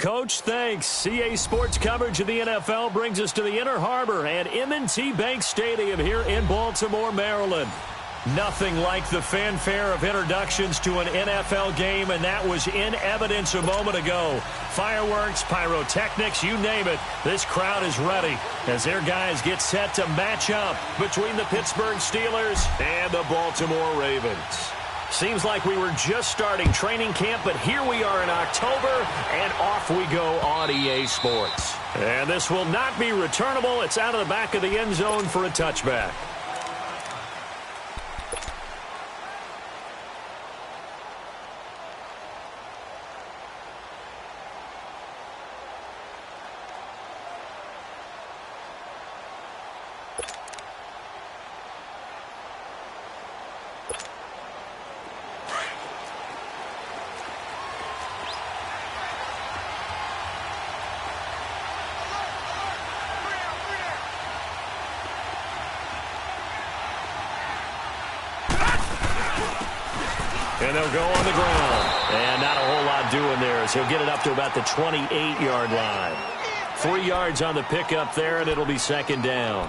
Coach. Thanks. CA Sports coverage of the NFL brings us to the Inner Harbor and M&T Bank Stadium here in Baltimore, Maryland. Nothing like the fanfare of introductions to an NFL game, and that was in evidence a moment ago. Fireworks, pyrotechnics, you name it. This crowd is ready as their guys get set to match up between the Pittsburgh Steelers and the Baltimore Ravens. Seems like we were just starting training camp, but here we are in October, and off we go on EA Sports. And this will not be returnable. It's out of the back of the end zone for a touchback. And they'll go on the ground. And not a whole lot doing there as he'll get it up to about the 28-yard line. 3 yards on the pickup there, and it'll be second down.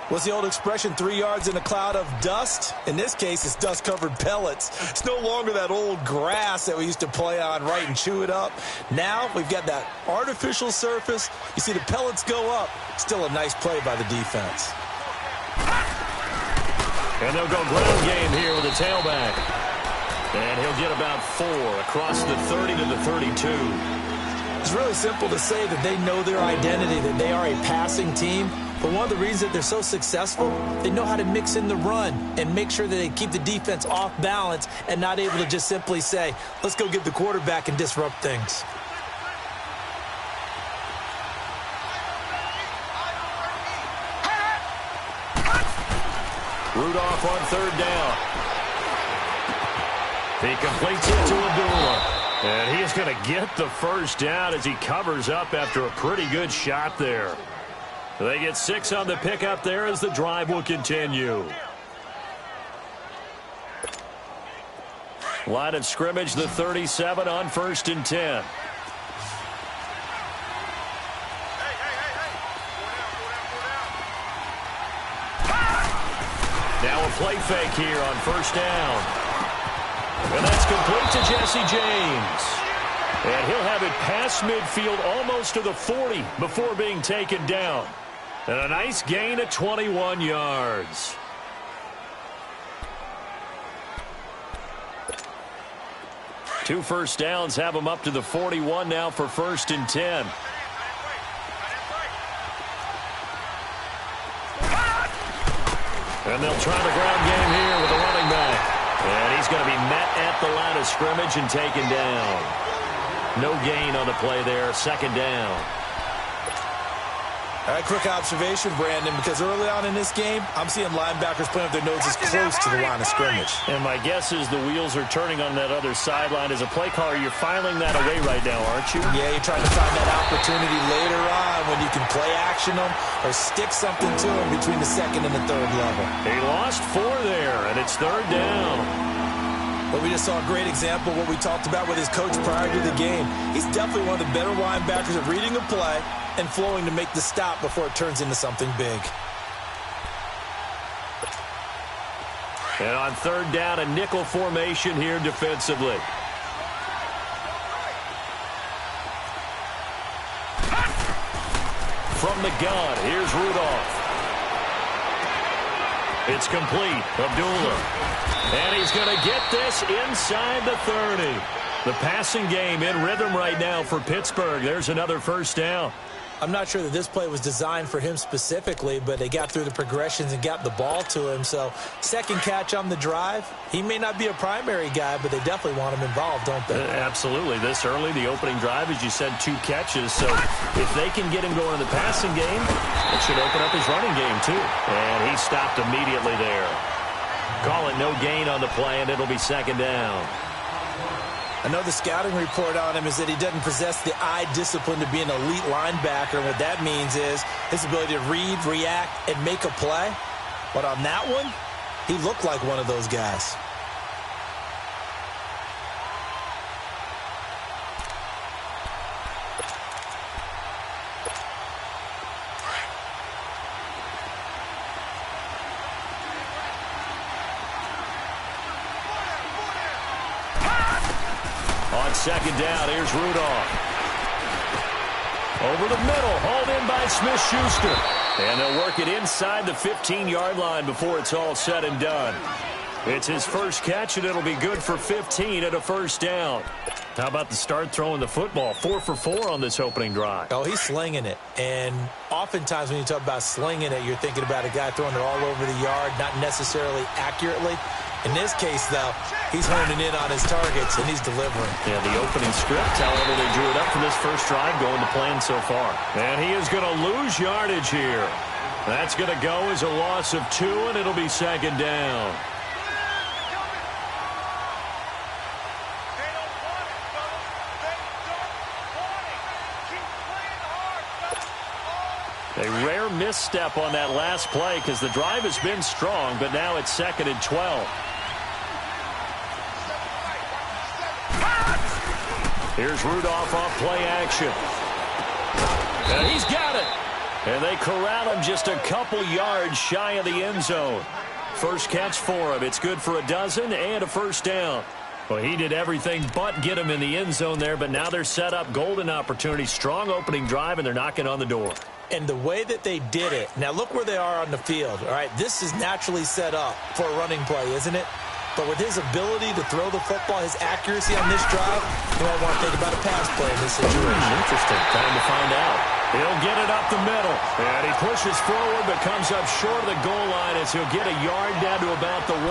What's the old expression, 3 yards in a cloud of dust? In this case, it's dust-covered pellets. It's no longer that old grass that we used to play on, right, and chew it up. Now we've got that artificial surface. You see the pellets go up. Still a nice play by the defense. And they'll go ground game here with a tailback. And he'll get about 4 across the 30 to the 32. It's really simple to say that they know their identity, that they are a passing team. But one of the reasons that they're so successful, they know how to mix in the run and make sure that they keep the defense off balance and not able to just simply say, let's go get the quarterback and disrupt things. Rudolph on third down. He completes it to Abdullah. And he's going to get the first down as he covers up after a pretty good shot there. They get 6 on the pickup there as the drive will continue. Line of scrimmage, the 37 on 1st and 10. Now a play fake here on 1st down. And that's complete to Jesse James. And he'll have it past midfield almost to the 40 before being taken down. And a nice gain of 21 yards. Two first downs have him up to the 41 now for 1st and 10. And they'll try the ground game here with a running back. And he's going to be met at the line of scrimmage and taken down. No gain on the play there. 2nd down. All right, quick observation, Brandon, because early on in this game, I'm seeing linebackers putting up their noses close to the line of scrimmage. And my guess is the wheels are turning on that other sideline. As a play caller, you're filing that away right now, aren't you? Yeah, you're trying to find that opportunity later on when you can play action them or stick something to them between the 2nd and the 3rd level. He lost 4 there, and it's 3rd down. But we just saw a great example of what we talked about with his coach prior to the game. He's definitely one of the better linebackers at reading a play and flowing to make the stop before it turns into something big. And on 3rd down, a nickel formation here defensively. From the gun, here's Rudolph. It's complete. Abdullah. And he's going to get this inside the 30. The passing game in rhythm right now for Pittsburgh. There's another 1st down. I'm not sure that this play was designed for him specifically, but they got through the progressions and got the ball to him. So, 2nd catch on the drive. He may not be a primary guy, but they definitely want him involved, don't they? Absolutely. This early, the opening drive, as you said, 2 catches. So, if they can get him going in the passing game, it should open up his running game, too. And he stopped immediately there. Call it no gain on the play, and it'll be 2nd down. I know the scouting report on him is that he doesn't possess the eye discipline to be an elite linebacker. And what that means is his ability to read, react, and make a play. But on that one, he looked like one of those guys. second down. Here's Rudolph. Over the middle, hauled in by Smith-Schuster. And they'll work it inside the 15-yard line before it's all said and done. It's his first catch, and it'll be good for 15 at a first down. How about the start throwing the football? 4 for 4 on this opening drive. Oh, he's slinging it. And oftentimes when you talk about slinging it, you're thinking about a guy throwing it all over the yard, not necessarily accurately. In this case, though, he's honing in on his targets, and he's delivering. Yeah, the opening script, however, they drew it up for this first drive going to plan so far. And he is going to lose yardage here. That's going to go as a loss of 2, and it'll be second down. A rare misstep on that last play because the drive has been strong, but now it's 2nd and 12. Here's Rudolph off play action. And he's got it. And they corral him just a couple yards shy of the end zone. First catch for him. It's good for a dozen and a first down. Well, he did everything but get him in the end zone there, but now they're set up. Golden opportunity, strong opening drive, and they're knocking on the door. And the way that they did it, now look where they are on the field. All right, this is naturally set up for a running play, isn't it? But with his ability to throw the football, his accuracy on this drive, you might want to think about a pass play in this situation. Interesting. Time to find out. He'll get it up the middle. And he pushes forward but comes up short of the goal line as he'll get a yard down to about the 1.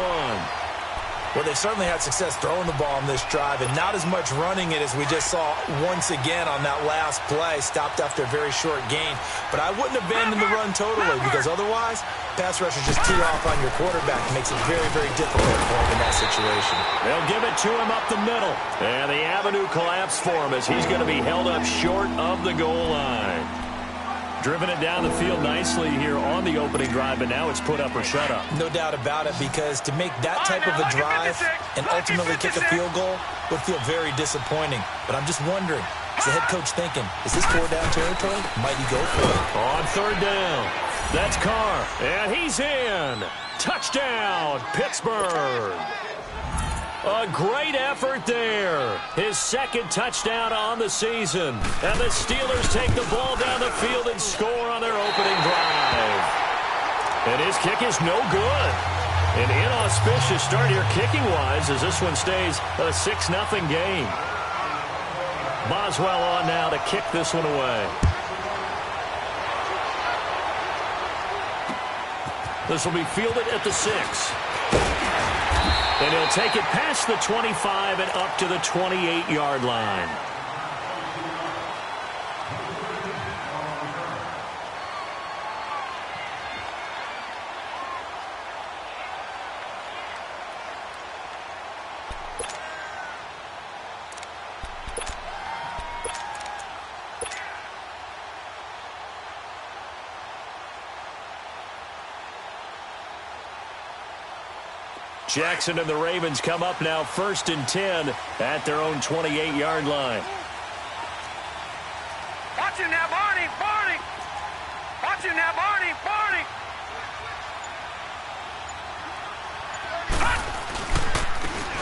Well, they certainly had success throwing the ball on this drive and not as much running it as we just saw once again on that last play. Stopped after a very short gain. But I wouldn't abandon the run totally because otherwise, pass rushers just tee off on your quarterback. It makes it very, very difficult for him in that situation. They'll give it to him up the middle. And the avenue collapsed for him as he's going to be held up short of the goal line. Driven it down the field nicely here on the opening drive, but now it's put up or shut up. No doubt about it, because to make that type of a drive and ultimately kick a field goal would feel very disappointing. But I'm just wondering, is the head coach thinking, is this 4-down territory? Might he go for it? On 3rd down, that's Carr, and he's in. Touchdown, Pittsburgh. A great effort there. His 2nd touchdown on the season. And the Steelers take the ball down the field and score on their opening drive. And his kick is no good. An inauspicious start here kicking-wise as this one stays a 6-0 game. Boswell on now to kick this one away. This will be fielded at the 6. And he'll take it past the 25 and up to the 28-yard line. Jackson and the Ravens come up now 1st and 10 at their own 28-yard line. Watch him now, Barney! Barney! Watch him now, Barney! Barney!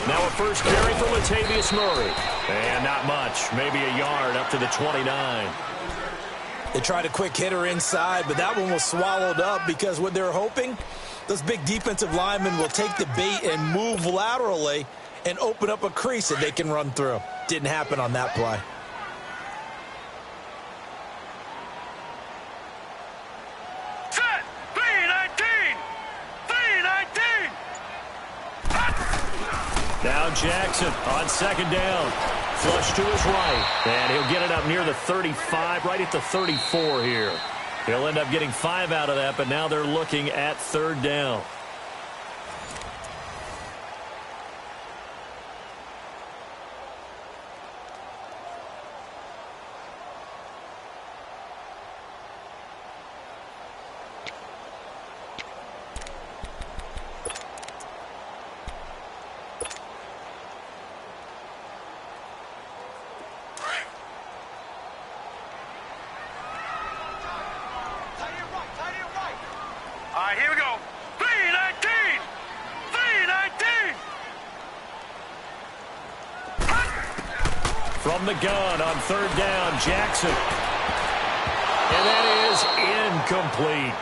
Now a first carry for Latavius Murray. And not much, maybe a yard up to the 29. They tried a quick hitter inside, but that one was swallowed up because what they're hoping, those big defensive linemen will take the bait and move laterally and open up a crease that they can run through. Didn't happen on that play. Set! 3-19! 3-19! Now Jackson on 2nd down. Flush to his right. And he'll get it up near the 35, right at the 34 here. He'll end up getting 5 out of that, but now they're looking at 3rd down. All right, here we go. 3-19! 3-19! From the gun on third down, Jackson. And that is incomplete.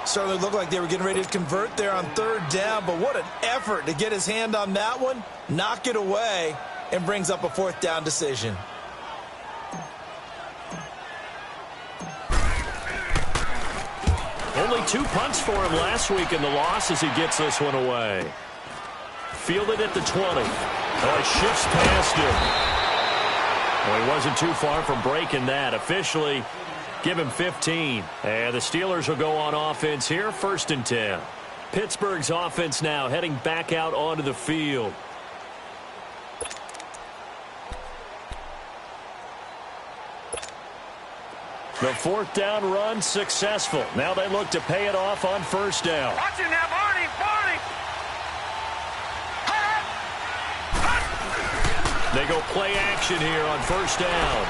Certainly looked like they were getting ready to convert there on third down, but what an effort to get his hand on that one, knock it away, and brings up a fourth down decision. Only 2 punts for him last week in the loss as he gets this one away. Fielded at the 20. Oh, it shifts past him. Well, he wasn't too far from breaking that. Officially, give him 15. And the Steelers will go on offense here, 1st and 10. Pittsburgh's offense now heading back out onto the field. The fourth down run successful. Now they look to pay it off on first down. Watch him now, Barney, Barney. They go play action here on first down.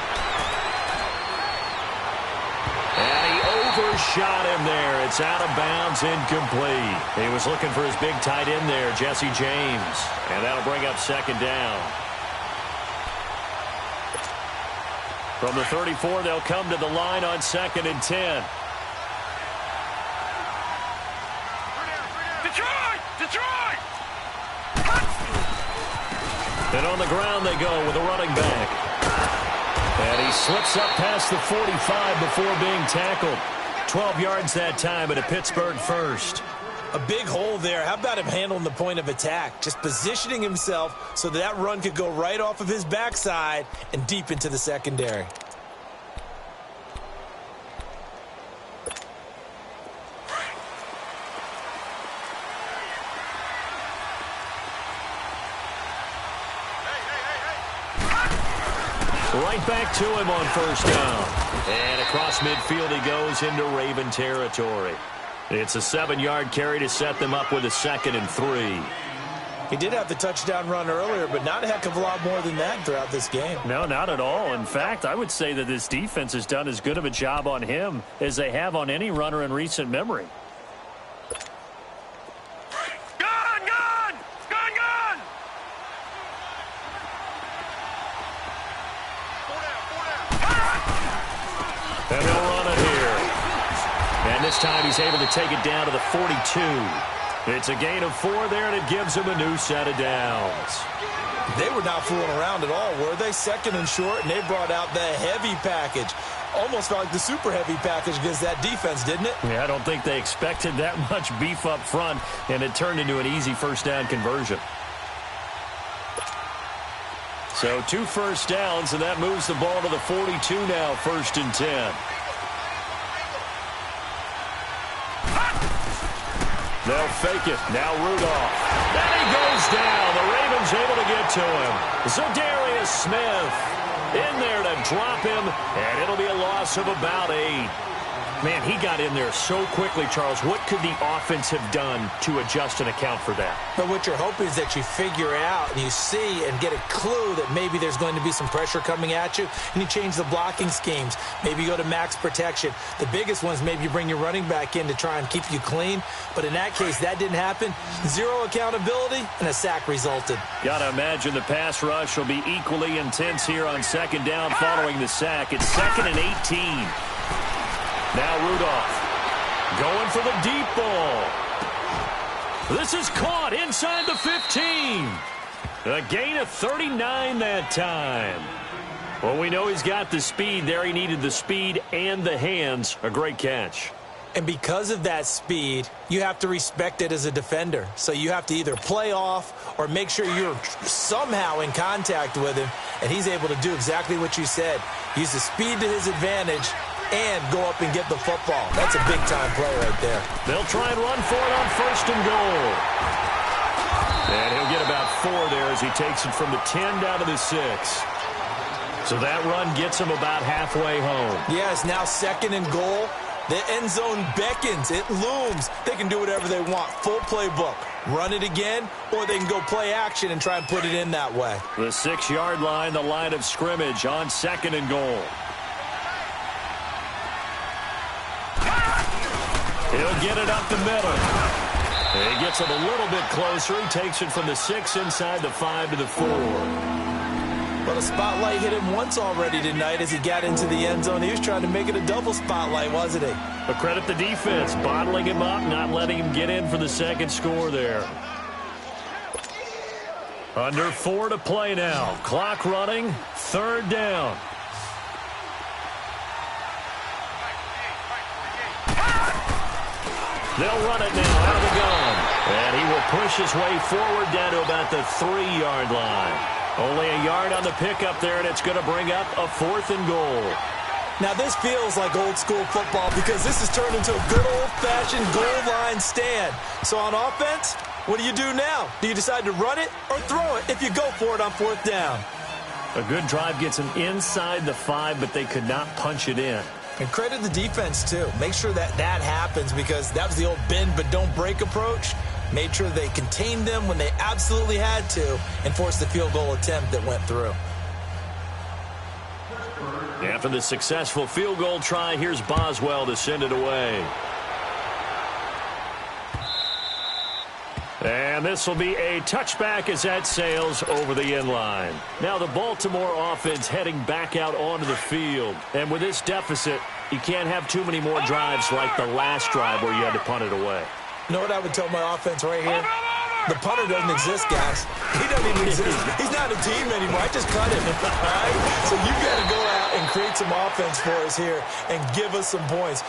And he overshot him there. It's out of bounds, incomplete. He was looking for his big tight end there, Jesse James. And that'll bring up second down. From the 34, they'll come to the line on 2nd and 10. Detroit! Detroit! And on the ground they go with a running back. And he slips up past the 45 before being tackled. 12 yards that time, but a Pittsburgh first. A big hole there. How about him handling the point of attack? Just positioning himself so that run could go right off of his backside and deep into the secondary. Right back to him on first down. And across midfield he goes into Raven territory. It's a 7-yard carry to set them up with a 2nd and 3. He did have the touchdown run earlier, but not a heck of a lot more than that throughout this game. No, not at all. In fact, I would say that this defense has done as good of a job on him as they have on any runner in recent memory. Gun! Gun! Gun! Gun! And they'll run it here. And this time he's able to take it down to the 42. It's a gain of 4 there, and it gives him a new set of downs. They were not fooling around at all, were they? 2nd and short, and they brought out the heavy package. Almost felt like the super heavy package against that defense, didn't it? Yeah, I don't think they expected that much beef up front, and it turned into an easy first down conversion. So 2 first downs, and that moves the ball to the 42 now, 1st and 10. They'll fake it. Now Rudolph. Then he goes down. The Ravens able to get to him. Zadarius Smith in there to drop him, and it'll be a loss of about 8. Man, he got in there so quickly, Charles. What could the offense have done to adjust and account for that? But what you're hoping is that you figure out and you see and get a clue that maybe there's going to be some pressure coming at you, and you change the blocking schemes. Maybe you go to max protection. The biggest ones, maybe you bring your running back in to try and keep you clean. But in that case, that didn't happen. 0 accountability, and a sack resulted. Got to imagine the pass rush will be equally intense here on 2nd down following the sack. It's 2nd and 18. Now Rudolph going for the deep ball. This is caught inside the 15. A gain of 39 that time. Well, we know he's got the speed there. He needed the speed and the hands. A great catch. And because of that speed, you have to respect it as a defender. So you have to either play off or make sure you're somehow in contact with him. And he's able to do exactly what you said. Use the speed to his advantage and go up and get the football. That's a big-time play right there. They'll try and run for it on 1st and goal. And he'll get about 4 there as he takes it from the 10 down to the 6. So that run gets him about halfway home. Yes, now 2nd and goal. The end zone beckons. It looms. They can do whatever they want. Full playbook. Run it again, or they can go play action and try and put it in that way. The 6-yard line, the line of scrimmage on 2nd and goal. He'll get it up the middle. He gets it a little bit closer. He takes it from the 6 inside the 5 to the 4. Well, the spotlight hit him once already tonight as he got into the end zone. He was trying to make it a double spotlight, wasn't he? But credit the defense, bottling him up, not letting him get in for the second score there. Under 4 to play now. Clock running, third down. They'll run it now out of the gun. And he will push his way forward down to about the 3-yard line. Only a yard on the pickup there, and it's going to bring up a 4th and goal. Now, this feels like old-school football because this has turned into a good old-fashioned goal line stand. So on offense, what do you do now? Do you decide to run it or throw it if you go for it on 4th down? A good drive gets them inside the 5, but they could not punch it in. And credit the defense, too. Make sure that happens because that was the old bend but don't break approach. Made sure they contained them when they absolutely had to and forced the field goal attempt that went through. After the successful field goal try, here's Boswell to send it away. And this will be a touchback as that sails over the end line. Now the Baltimore offense heading back out onto the field. And with this deficit, you can't have too many more drives like the last drive where you had to punt it away. You know what I would tell my offense right here? The punter doesn't exist, guys. He doesn't even exist. He's not a team anymore. I just cut him. All right? So you got to go out and create some offense for us here and give us some points.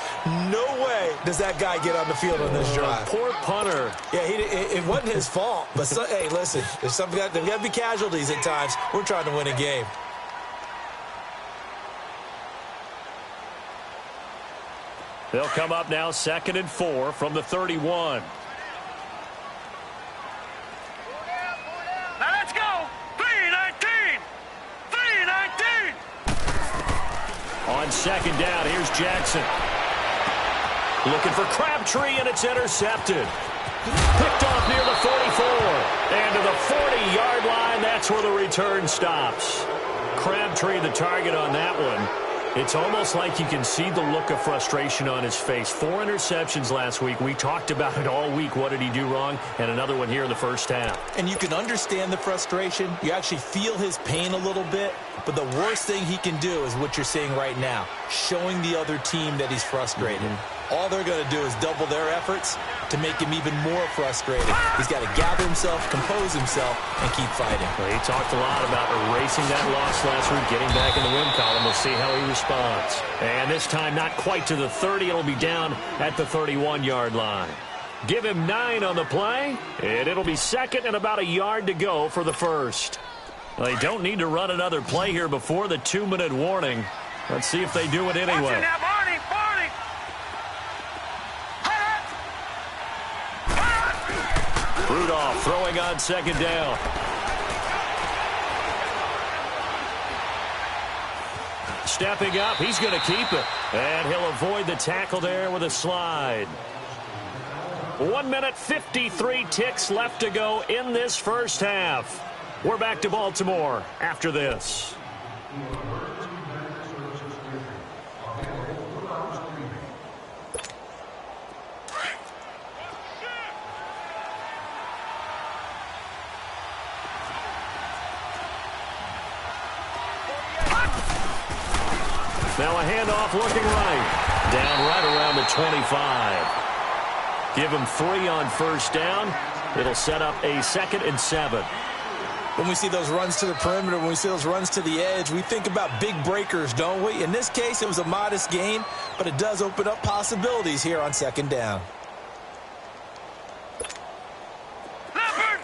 No way does that guy get on the field on this drive. Poor punter. Yeah, it wasn't his fault. But, hey, listen, there's got to be casualties at times. We're trying to win a game. They'll come up now 2nd and 4 from the 31. Now let's go. 3-19. 3-19. On 2nd down, here's Jackson. Looking for Crabtree, and it's intercepted. Picked off near the 44. And to the 40-yard line, that's where the return stops. Crabtree the target on that one. It's almost like you can see the look of frustration on his face. 4 interceptions last week. We talked about it all week. What did he do wrong? And another one here in the first half. And you can understand the frustration. You actually feel his pain a little bit. But the worst thing he can do is what you're seeing right now, showing the other team that he's frustrated. All they're going to do is double their efforts to make him even more frustrated. He's got to gather himself, compose himself, and keep fighting. Well, he talked a lot about erasing that loss last week, getting back in the win column. We'll see how he responds. And this time, not quite to the 30. It'll be down at the 31-yard line. Give him 9 on the play, and it'll be 2nd and about a yard to go for the first. Well, they don't need to run another play here before the 2-minute warning. Let's see if they do it anyway. Rudolph throwing on 2nd down. Stepping up, he's going to keep it. And he'll avoid the tackle there with a slide. 1 minute, 53 ticks left to go in this first half. We're back to Baltimore after this. Now a handoff looking right. Down right around the 25. Give him 3 on first down. It'll set up a 2nd and 7. When we see those runs to the perimeter, when we see those runs to the edge, we think about big breakers, don't we? In this case, it was a modest gain, but it does open up possibilities here on 2nd down. Leopard!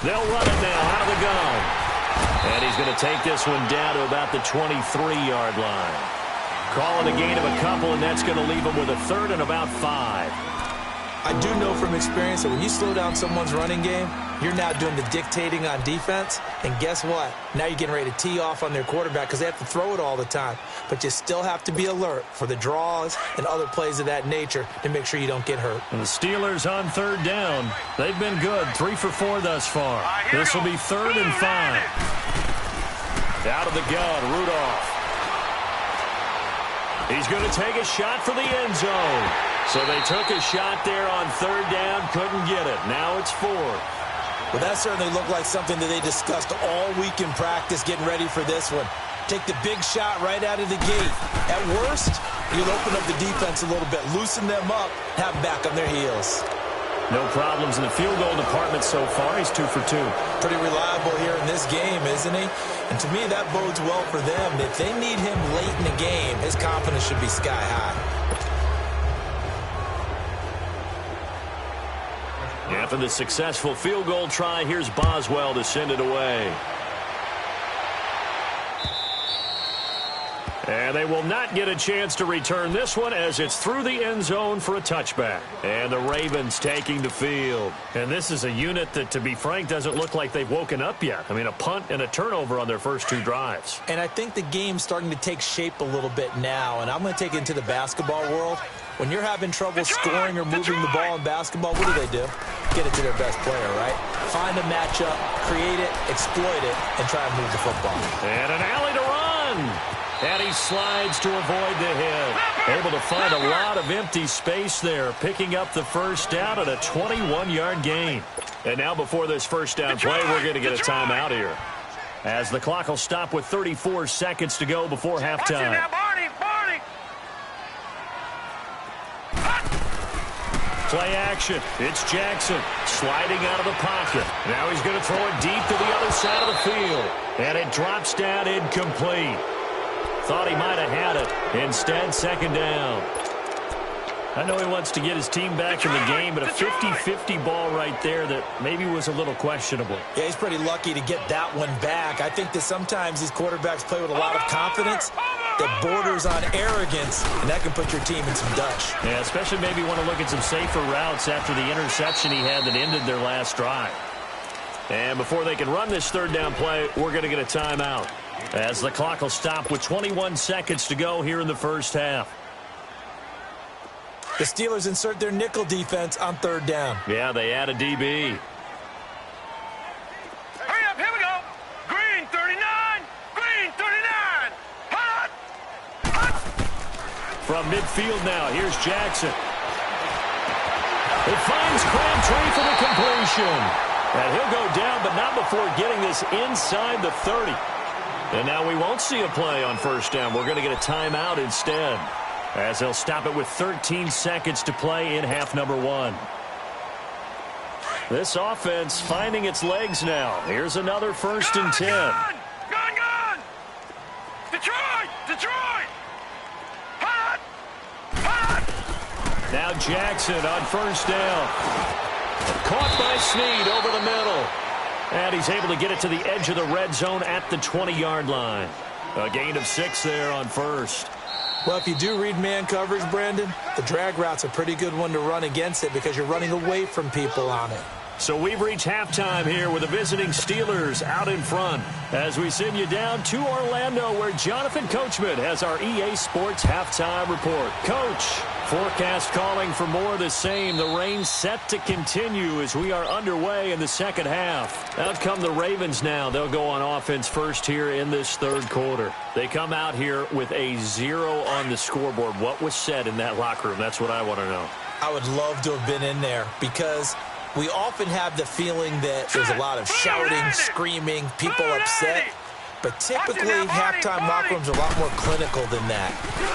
They'll run it now out of the gun. And he's going to take this one down to about the 23-yard line. Calling a gain of a couple, and that's going to leave him with a 3rd and about 5. I do know from experience that when you slow down someone's running game, you're now doing the dictating on defense. And guess what? Now you're getting ready to tee off on their quarterback because they have to throw it all the time. But you still have to be alert for the draws and other plays of that nature to make sure you don't get hurt. And the Steelers on 3rd down. They've been good. 3 for 4 thus far. This will be 3rd and 5. Out of the gun, Rudolph. He's going to take a shot for the end zone. So they took a shot there on third down, couldn't get it. Now it's fourth. Well, that certainly looked like something that they discussed all week in practice getting ready for this one. Take the big shot right out of the gate. At worst, you'll open up the defense a little bit, loosen them up, have them back on their heels. No problems in the field goal department so far. He's 2 for 2. Pretty reliable here in this game, isn't he? And to me, that bodes well for them. If they need him late in the game, his confidence should be sky high. After the successful field goal try, here's Boswell to send it away. And they will not get a chance to return this one as it's through the end zone for a touchback. And the Ravens taking the field. And this is a unit that, to be frank, doesn't look like they've woken up yet. I mean, a punt and a turnover on their first 2 drives. And I think the game's starting to take shape a little bit now. And I'm going to take it into the basketball world. When you're having trouble scoring or moving the ball in basketball, what do? Get it to their best player, right? Find a matchup, create it, exploit it, and try and move the football. And an alley to run. And he slides to avoid the hit. Able to find a lot of empty space there, picking up the first down at a 21-yard gain. And now before this first down play, we're going to get a timeout here, as the clock will stop with 34 seconds to go before halftime. Play action. It's Jackson sliding out of the pocket. Now he's going to throw it deep to the other side of the field. And it drops down incomplete. Thought he might have had it. Instead, second down. I know he wants to get his team back in the game, but a 50-50 ball right there that maybe was a little questionable. Yeah, he's pretty lucky to get that one back. I think that sometimes these quarterbacks play with a lot of confidence that borders on arrogance, and that can put your team in some dutch. Yeah, especially maybe want to look at some safer routes after the interception he had that ended their last drive. And before they can run this third down play, we're going to get a timeout, as the clock will stop with 21 seconds to go here in the first half. The Steelers insert their nickel defense on third down. Yeah, they add a DB. Hurry up, here we go. Green 39, green 39. Hot, hot. From midfield now, here's Jackson. It finds Crabtree for the completion. And he'll go down, but not before getting this inside the 30. And now we won't see a play on first down. We're going to get a timeout instead, as they'll stop it with 13 seconds to play in half number 1. This offense finding its legs now. Here's another 1st and 10. Gun! Detroit! Detroit! Hot! Hot! Now Jackson on first down. Caught by Snead over the middle. And he's able to get it to the edge of the red zone at the 20-yard line. A gain of 6 there on first. Well, if you do read man coverage, Brandon, the drag route's a pretty good one to run against it because you're running away from people on it. So we've reached halftime here with the visiting Steelers out in front, as we send you down to Orlando, where Jonathan Coachman has our EA Sports halftime report. Coach, forecast calling for more of the same. The rain set to continue as we are underway in the second half. Out come the Ravens now. They'll go on offense first here in this third quarter. They come out here with a 0 on the scoreboard. What was said in that locker room? That's what I want to know. I would love to have been in there because we often have the feeling that there's a lot of shouting, screaming, people upset. But typically, halftime locker rooms are a lot more clinical than that.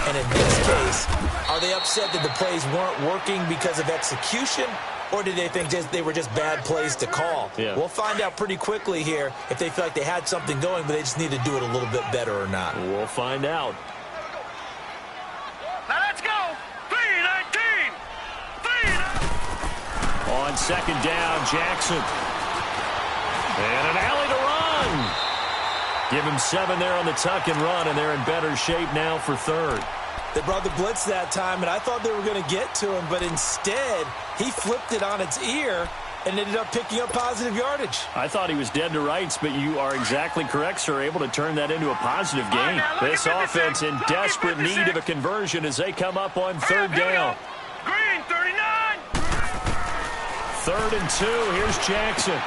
And in this case, are they upset that the plays weren't working because of execution? Or did they think they were just bad plays to call? Yeah. We'll find out pretty quickly here if they feel like they had something going, but they just need to do it a little bit better or not. We'll find out. Now let's go. 3-19. 3-19. On second down, Jackson. And an alley to run. Give him 7 there on the tuck and run, and they're in better shape now for third. They brought the blitz that time, and I thought they were going to get to him, but instead, he flipped it on its ear and ended up picking up positive yardage. I thought he was dead to rights, but you are exactly correct, sir, able to turn that into a positive gain. This offense in desperate need of a conversion as they come up on third down. Green 39. 3rd and 2. Here's Jackson.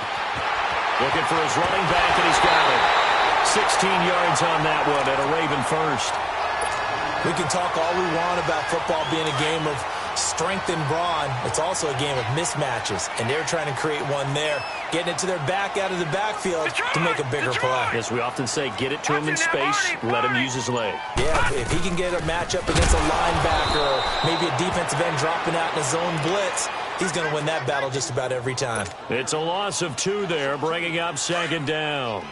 Looking for his running back, and he's got it. 16 yards on that one, and a Raven first. We can talk all we want about football being a game of strength and brawn. It's also a game of mismatches, and they're trying to create one there, getting it to their back out of the backfield to make a bigger play. As we often say, get it to him in space, let him use his leg. Yeah, if he can get a matchup against a linebacker or maybe a defensive end dropping out in a zone blitz, he's going to win that battle just about every time. It's a loss of 2 there, bringing up second down.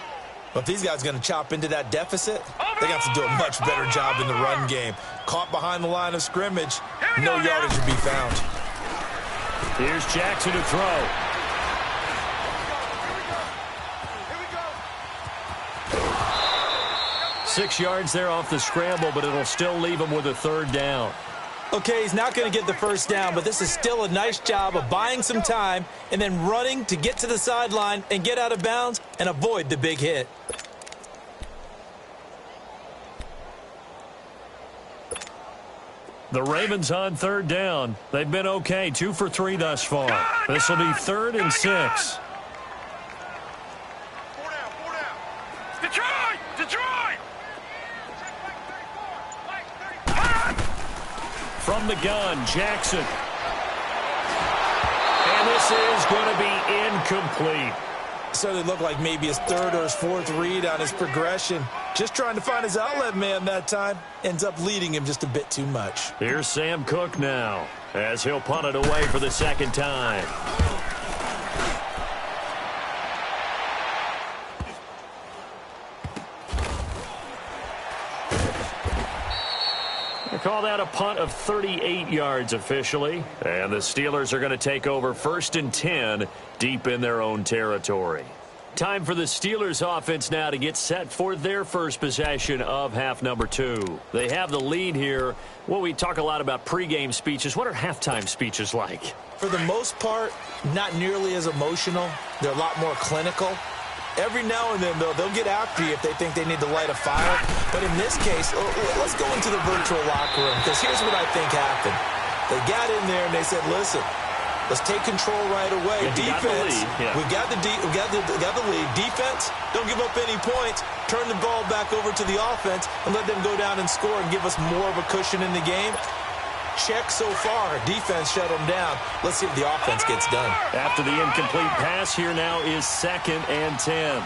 But if these guys are going to chop into that deficit, they got to do a much better job in the run game. Caught behind the line of scrimmage, no yardage to be found. Here's Jackson to throw. Here we go. 6 yards there off the scramble, but it'll still leave him with a 3rd down. Okay, he's not going to get the first down, but this is still a nice job of buying some time and then running to get to the sideline and get out of bounds and avoid the big hit. The Ravens on 3rd down. They've been okay, 2 for 3 thus far. This will be 3rd and 6. 4 down. Detroit! From the gun, Jackson. And this is going to be incomplete. Certainly looked like maybe his 3rd or his 4th read on his progression. Just trying to find his outlet man that time. Ends up leading him just a bit too much. Here's Sam Cook now, as he'll punt it away for the 2nd time. They call that a punt of 38 yards officially. And the Steelers are going to take over 1st and 10 deep in their own territory. Time for the Steelers offense now to get set for their first possession of half number 2. They have the lead here. Well, we talk a lot about pregame speeches. What are halftime speeches like? For the most part, not nearly as emotional. They're a lot more clinical. Every now and then, though, they'll get after you if they think they need to light a fire. But in this case, let's go into the virtual locker room, because here's what I think happened. They got in there and they said, listen, let's take control right away. Defense, we've got the lead. Defense, don't give up any points. Turn the ball back over to the offense and let them go down and score and give us more of a cushion in the game. Check so far. Defense shut them down. Let's see if the offense gets done. After the incomplete pass, here now is 2nd and 10.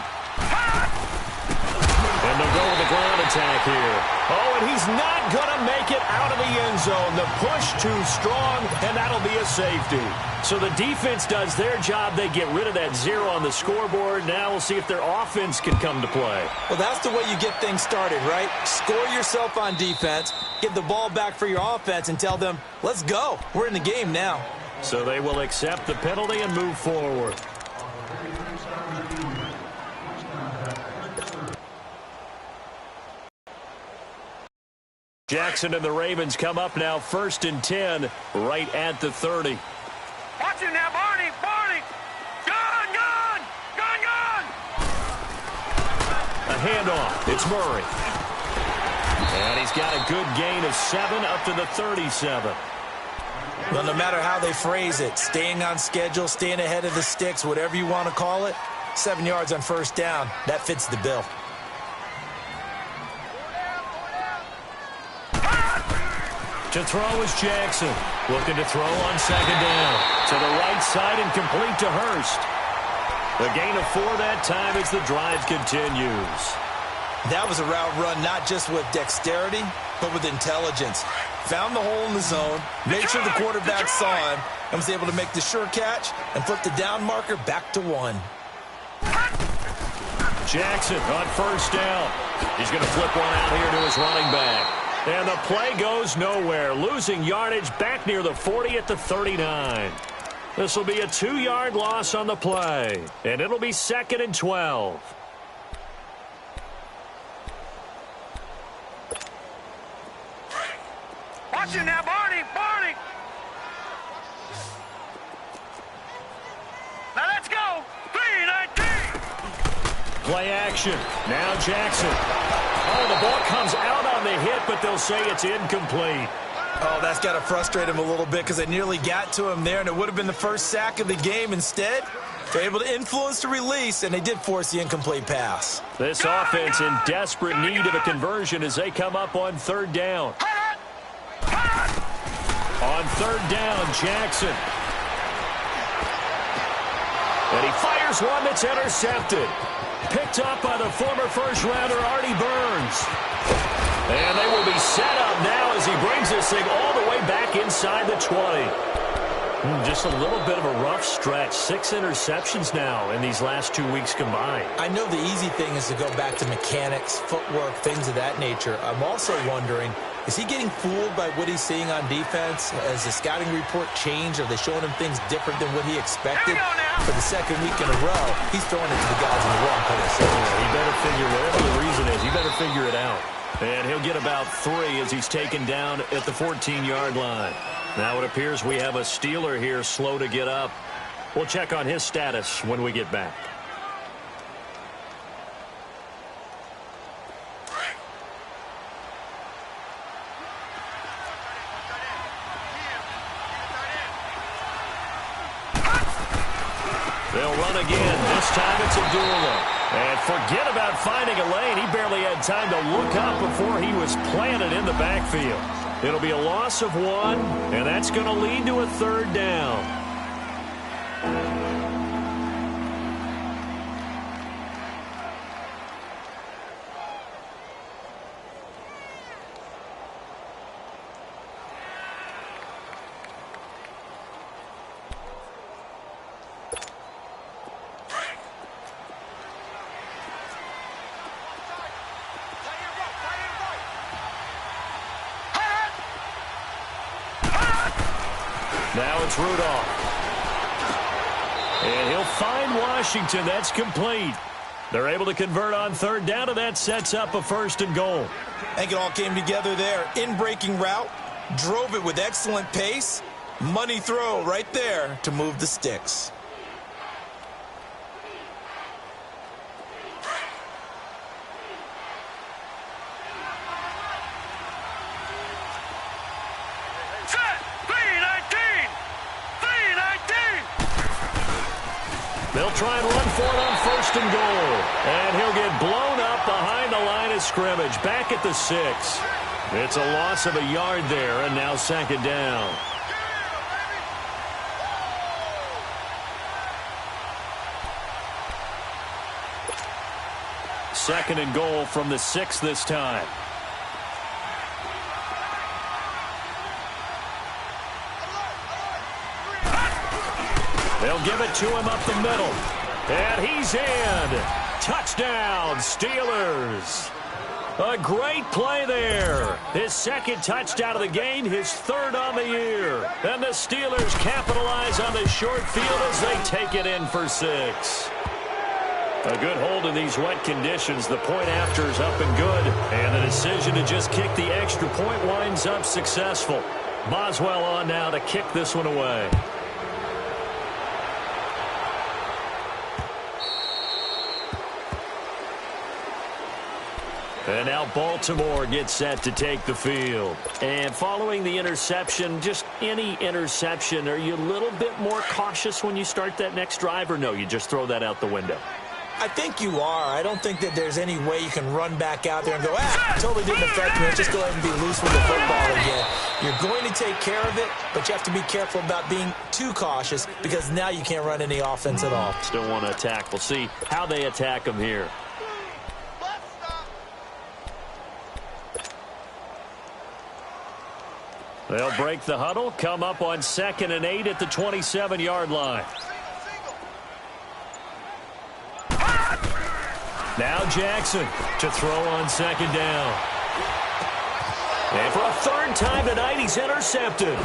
And they'll go with the ground attack here. Oh, and he's not going to make it out of the end zone. The push too strong, and that'll be a safety. So the defense does their job. They get rid of that 0 on the scoreboard. Now we'll see if their offense can come to play. Well, that's the way you get things started, right? Score yourself on defense, get the ball back for your offense, and tell them, let's go. We're in the game now. So they will accept the penalty and move forward. Jackson and the Ravens come up now 1st and 10 right at the 30. Watch it now, Barney! Gun! A handoff. It's Murray. And he's got a good gain of 7 up to the 37. Well, no matter how they phrase it, staying on schedule, staying ahead of the sticks, whatever you want to call it, 7 yards on 1st down, that fits the bill. To throw is Jackson. Looking to throw on 2nd down. To the right side and complete to Hurst. A gain of 4 that time as the drive continues. That was a route run not just with dexterity, but with intelligence. Found the hole in the zone, made sure the quarterback saw him, and was able to make the sure catch and flip the down marker back to 1. Jackson on 1st down. He's going to flip one out here to his running back. And the play goes nowhere, losing yardage back near the 40 at the 39. This will be a 2-yard loss on the play, and it'll be 2nd and 12. Watch it now, Barney! Now let's go! 3-19! Play action. Now Jackson. Oh, the ball comes out on the hit, but they'll say it's incomplete. Oh, that's got to frustrate him a little bit because they nearly got to him there, and it would have been the first sack of the game. Instead, they're able to influence the release, and they did force the incomplete pass. This offense in desperate need of a conversion as they come up on 3rd down. On on third down, Jackson. And he fires one that's intercepted. Picked up by the former first-rounder Artie Burns. And they will be set up now as he brings this thing all the way back inside the 20. Just a little bit of a rough stretch. 6 interceptions now in these last 2 weeks combined. I know the easy thing is to go back to mechanics, footwork, things of that nature. I'm also wondering, is he getting fooled by what he's seeing on defense? Has the scouting report changed? Are they showing him things different than what he expected? For the second week in a row, he's throwing it to the guys in the wrong place. Yeah, he better figure, whatever the reason is, he better figure it out. And he'll get about 3 as he's taken down at the 14-yard line. Now it appears we have a Steeler here slow to get up. We'll check on his status when we get back. They'll run again. This time it's Abdullah. And forget about finding a lane. He barely had time to look up before he was planted in the backfield. It'll be a loss of 1, and that's going to lead to a third down. Now it's Rudolph. And he'll find Washington. That's complete. They're able to convert on third down, and that sets up a 1st and goal. I think it all came together there. In-breaking route, drove it with excellent pace. Money throw right there to move the sticks. They'll try and run for it on 1st and goal. And he'll get blown up behind the line of scrimmage, back at the 6. It's a loss of a yard there, and now 2nd down. Second and goal from the 6 this time. They'll give it to him up the middle. And he's in. Touchdown, Steelers. A great play there. His 2nd touchdown of the game, his 3rd on the year. And the Steelers capitalize on the short field as they take it in for 6. A good hold in these wet conditions. The point after is up and good. And the decision to just kick the extra point winds up successful. Boswell on now to kick this one away. And now Baltimore gets set to take the field. And following the interception, just any interception, are you a little bit more cautious when you start that next drive, or no, you just throw that out the window? I think you are. I don't think that there's any way you can run back out there and go, totally didn't affect me. Let's just go ahead and be loose with the football again. You're going to take care of it, but you have to be careful about being too cautious because now you can't run any offense at all. Still want to attack. We'll see how they attack them here. They'll break the huddle, come up on 2nd and 8 at the 27-yard line. Now Jackson to throw on 2nd down. And for a 3rd time tonight, he's intercepted.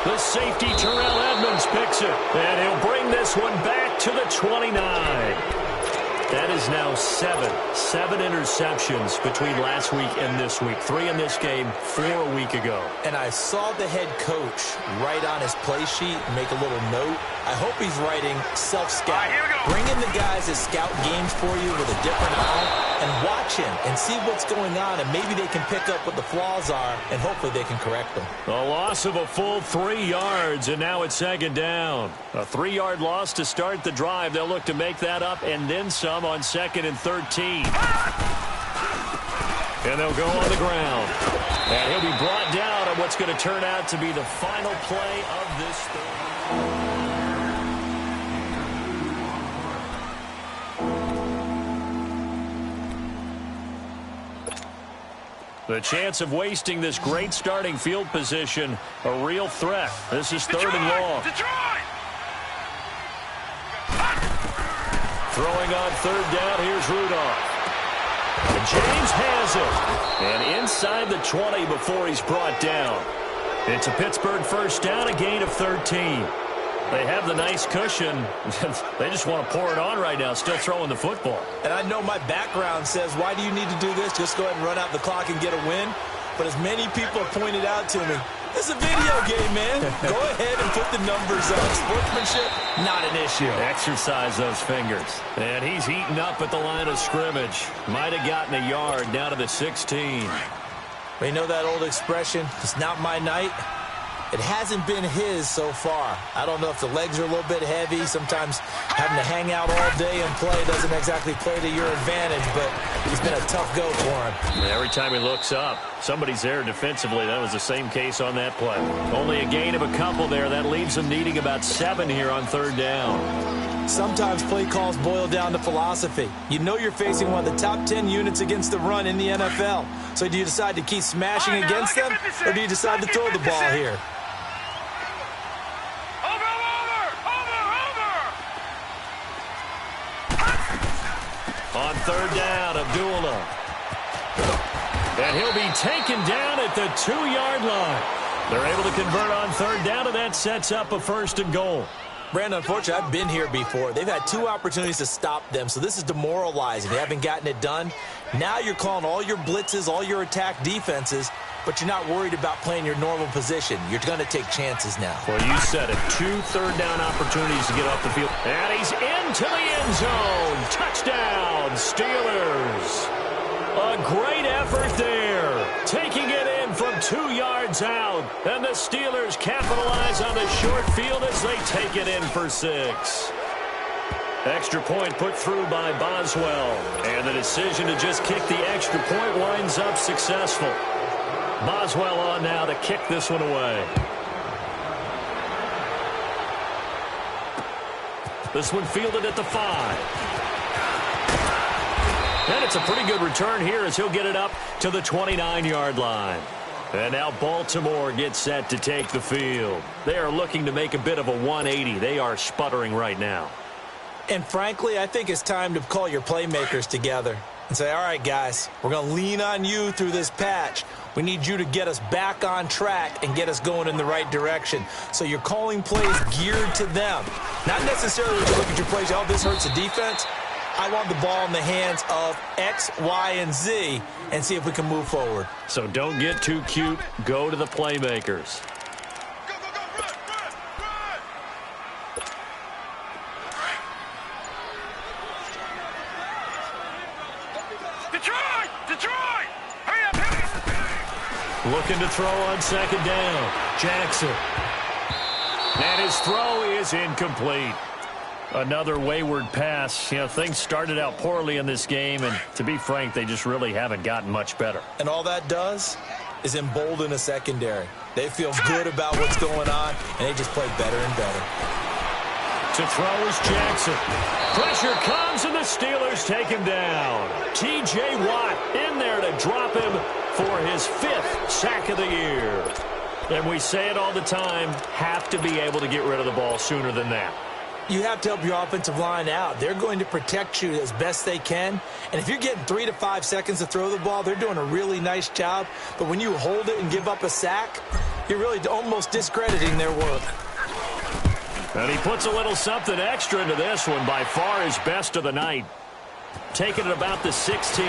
The safety, Terrell Edmonds, picks it. And he'll bring this one back to the 29. That is now 7 interceptions between last week and this week. 3 in this game, 4 a week ago. And I saw the head coach write on his play sheet and make a little note. I hope he's writing self-scout. Bring in the guys that scout games for you with a different eye and watch him and see what's going on, and maybe they can pick up what the flaws are, and hopefully they can correct them. A loss of a full 3 yards, and now it's 2nd down. A 3-yard loss to start the drive. They'll look to make that up and then some on 2nd and 13. And they'll go on the ground. And he'll be brought down at what's going to turn out to be the final play of this third. The chance of wasting this great starting field position, a real threat. This is third and long. Throwing on third down, here's Rudolph. And James has it. And inside the 20 before he's brought down. It's a Pittsburgh first down, a gain of 13. They have the nice cushion. They just want to pour it on right now, still throwing the football. And I know my background says, why do you need to do this? Just go ahead and run out the clock and get a win. But as many people have pointed out to me, this is a video game, man. Go ahead and put the numbers up. Sportsmanship, not an issue. Exercise those fingers. And he's heating up at the line of scrimmage. Might have gotten a yard down to the 16. You know that old expression, it's not my night? It hasn't been his so far. I don't know if the legs are a little bit heavy. Sometimes having to hang out all day and play doesn't exactly play to your advantage, but it's been a tough go for him. Every time he looks up, somebody's there defensively. That was the same case on that play. Only a gain of a couple there. That leaves them needing about 7 here on third down. Sometimes play calls boil down to philosophy. You know you're facing one of the top 10 units against the run in the NFL. So do you decide to keep smashing against them, or do you decide to throw the ball here? On third down, Abdullah. And he'll be taken down at the 2-yard line. They're able to convert on third down, and that sets up a first and goal. Brandon, unfortunately, I've been here before. They've had 2 opportunities to stop them, so this is demoralizing. They haven't gotten it done. Now you're calling all your blitzes, all your attack defenses, but you're not worried about playing your normal position. You're going to take chances now. Well, you said it. 2 third-down opportunities to get off the field. And he's into the end zone. Touchdown, Steelers. A great effort there. Taking it in from 2 yards out. And the Steelers capitalize on the short field as they take it in for 6. Extra point put through by Boswell. And the decision to just kick the extra point winds up successful. Boswell on now to kick this one away. This one fielded at the 5. And it's a pretty good return here as he'll get it up to the 29-yard line. And now Baltimore gets set to take the field. They are looking to make a bit of a 180. They are sputtering right now. And frankly, I think it's time to call your playmakers together and say, all right, guys, we're going to lean on you through this patch. We need you to get us back on track and get us going in the right direction. So you're calling plays geared to them. Not necessarily when you look at your plays, oh, this hurts the defense. I want the ball in the hands of X, Y, and Z and see if we can move forward. So don't get too cute. Go to the playmakers. Looking to throw on second down. Jackson. And his throw is incomplete. Another wayward pass. You know, things started out poorly in this game, and to be frank, they just really haven't gotten much better. And all that does is embolden a secondary. They feel good about what's going on, and they just play better and better. To throw is Jackson. Pressure comes, and the Steelers take him down. T.J. Watt in there to drop him for his 5th sack of the year. And we say it all the time, have to be able to get rid of the ball sooner than that. You have to help your offensive line out. They're going to protect you as best they can. And if you're getting 3 to 5 seconds to throw the ball, they're doing a really nice job. But when you hold it and give up a sack, you're really almost discrediting their work. And he puts a little something extra into this one, by far his best of the night. Taking it about the 16.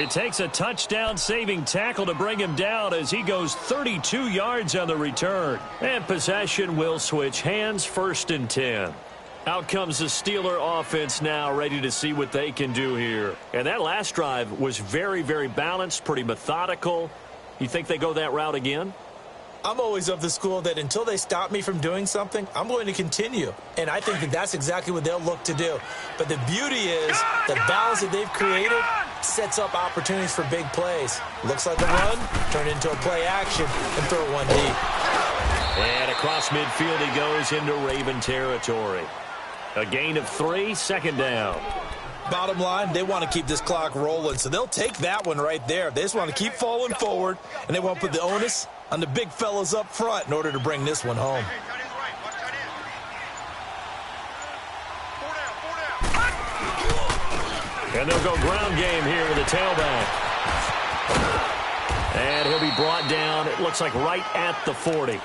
It takes a touchdown-saving tackle to bring him down as he goes 32 yards on the return. And possession will switch hands, 1st and 10. Out comes the Steeler offense now, ready to see what they can do here. And that last drive was very, very balanced, pretty methodical. You think they go that route again? I'm always of the school that until they stop me from doing something, I'm going to continue. And I think that that's exactly what they'll look to do. But the beauty is the balance that they've created sets up opportunities for big plays. Looks like a run, turn into a play action, and throw one deep. And across midfield he goes into Raven territory. A gain of 3, second down. Bottom line, they want to keep this clock rolling, so they'll take that one right there. They just want to keep falling forward, and they want to put the onus on the big fellas up front in order to bring this one home. And they'll go ground game here with the tailback. And he'll be brought down, it looks like right at the 40.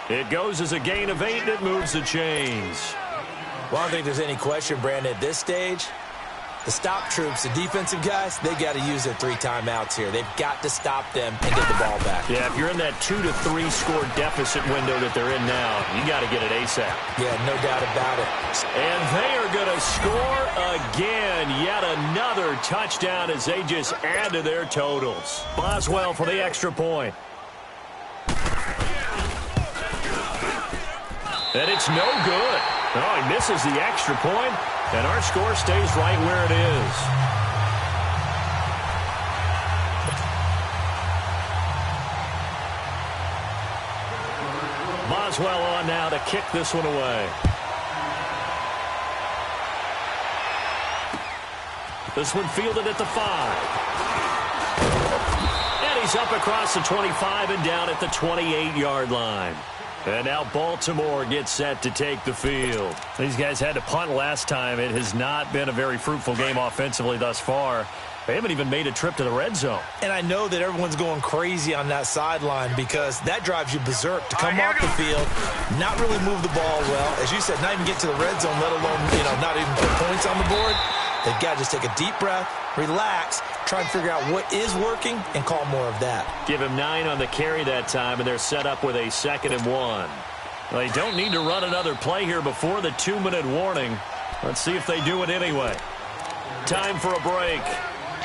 It goes as a gain of 8, and it moves the chains. Well, I don't think there's any question, Brandon, at this stage. The stop troops, the defensive guys, they got to use their 3 timeouts here. They've got to stop them and get the ball back. Yeah, if you're in that 2 to 3 score deficit window that they're in now, you got to get it ASAP. Yeah, no doubt about it. And they are going to score again. Yet another touchdown as they just add to their totals. Boswell for the extra point. And it's no good. Oh, he misses the extra point. And our score stays right where it is. Boswell on now to kick this one away. This one fielded at the 5. And he's up across the 25 and down at the 28-yard line. And now Baltimore gets set to take the field. These guys had to punt last time. It has not been a very fruitful game offensively thus far. They haven't even made a trip to the red zone. And I know that everyone's going crazy on that sideline because that drives you berserk to come off the field, not really move the ball well. As you said, not even get to the red zone, let alone, not even put points on the board. They've got to just take a deep breath, relax, try and figure out what is working, and call more of that. Give him 9 on the carry that time, and they're set up with a 2nd and 1. They don't need to run another play here before the 2-minute warning. Let's see if they do it anyway. Time for a break.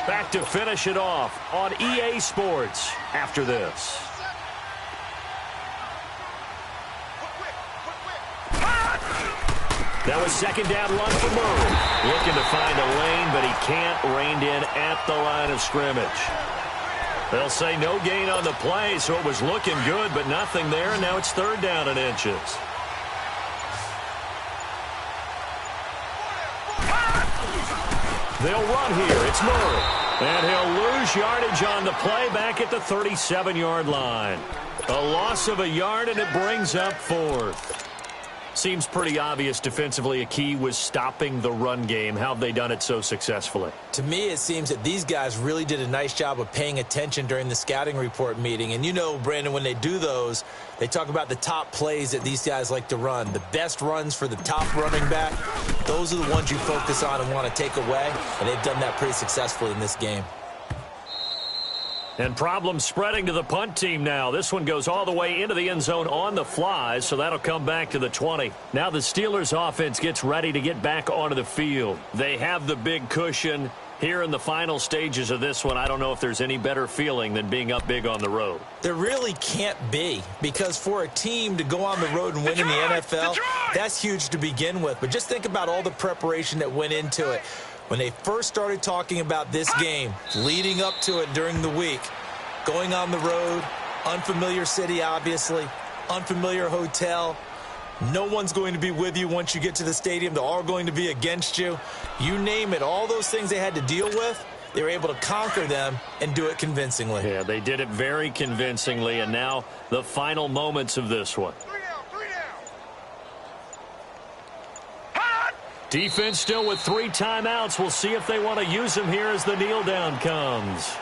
Back to finish it off on EA Sports after this. That was 2nd down run for Murray. Looking to find a lane, but he can't. Reined in at the line of scrimmage. They'll say no gain on the play, so it was looking good, but nothing there. And now it's 3rd down and inches. They'll run here. It's Murray. And he'll lose yardage on the play back at the 37-yard line. A loss of a yard, and it brings up 4th. Seems pretty obvious defensively a key was stopping the run game. How have they done it so successfully? To me, it seems that these guys really did a nice job of paying attention during the scouting report meeting. And Brandon, when they do those, they talk about the top plays that these guys like to run. The best runs for the top running back, those are the ones you focus on and want to take away. And they've done that pretty successfully in this game. And problems spreading to the punt team now. This one goes all the way into the end zone on the fly, so that'll come back to the 20. Now the Steelers offense gets ready to get back onto the field. They have the big cushion. Here in the final stages of this one, I don't know if there's any better feeling than being up big on the road. There really can't be, because for a team to go on the road and win in the NFL, that's huge to begin with. But just think about all the preparation that went into it. When they first started talking about this game, leading up to it during the week, going on the road, unfamiliar city, obviously, unfamiliar hotel, no one's going to be with you once you get to the stadium. They're all going to be against you. You name it, all those things they had to deal with, they were able to conquer them and do it convincingly. Yeah, they did it very convincingly, and now the final moments of this one. Defense still with 3 timeouts. We'll see if they want to use them here as the kneel down comes.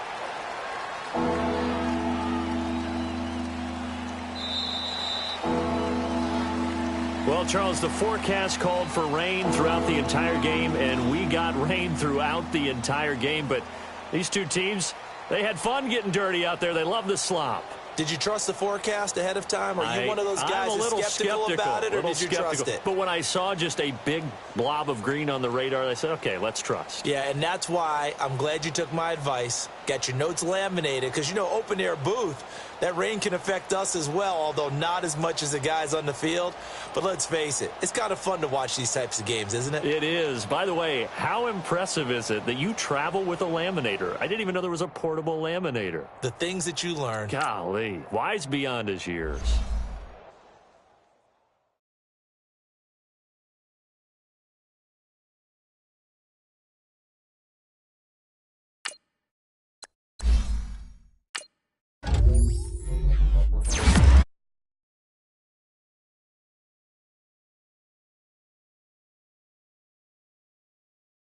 Well, Charles, the forecast called for rain throughout the entire game, and we got rain throughout the entire game. But these two teams, they had fun getting dirty out there. They love the slop. Did you trust the forecast ahead of time? Are you one of those guys that's skeptical about it, or did you trust it? But when I saw just a big blob of green on the radar, I said, okay, let's trust. Yeah, and that's why I'm glad you took my advice. Got your notes laminated because, you know, open-air booth, that rain can affect us as well, although not as much as the guys on the field. But let's face it, it's kind of fun to watch these types of games, isn't it? It is. By the way, how impressive is it that you travel with a laminator? I didn't even know there was a portable laminator. The things that you learn. Golly, wise beyond his years.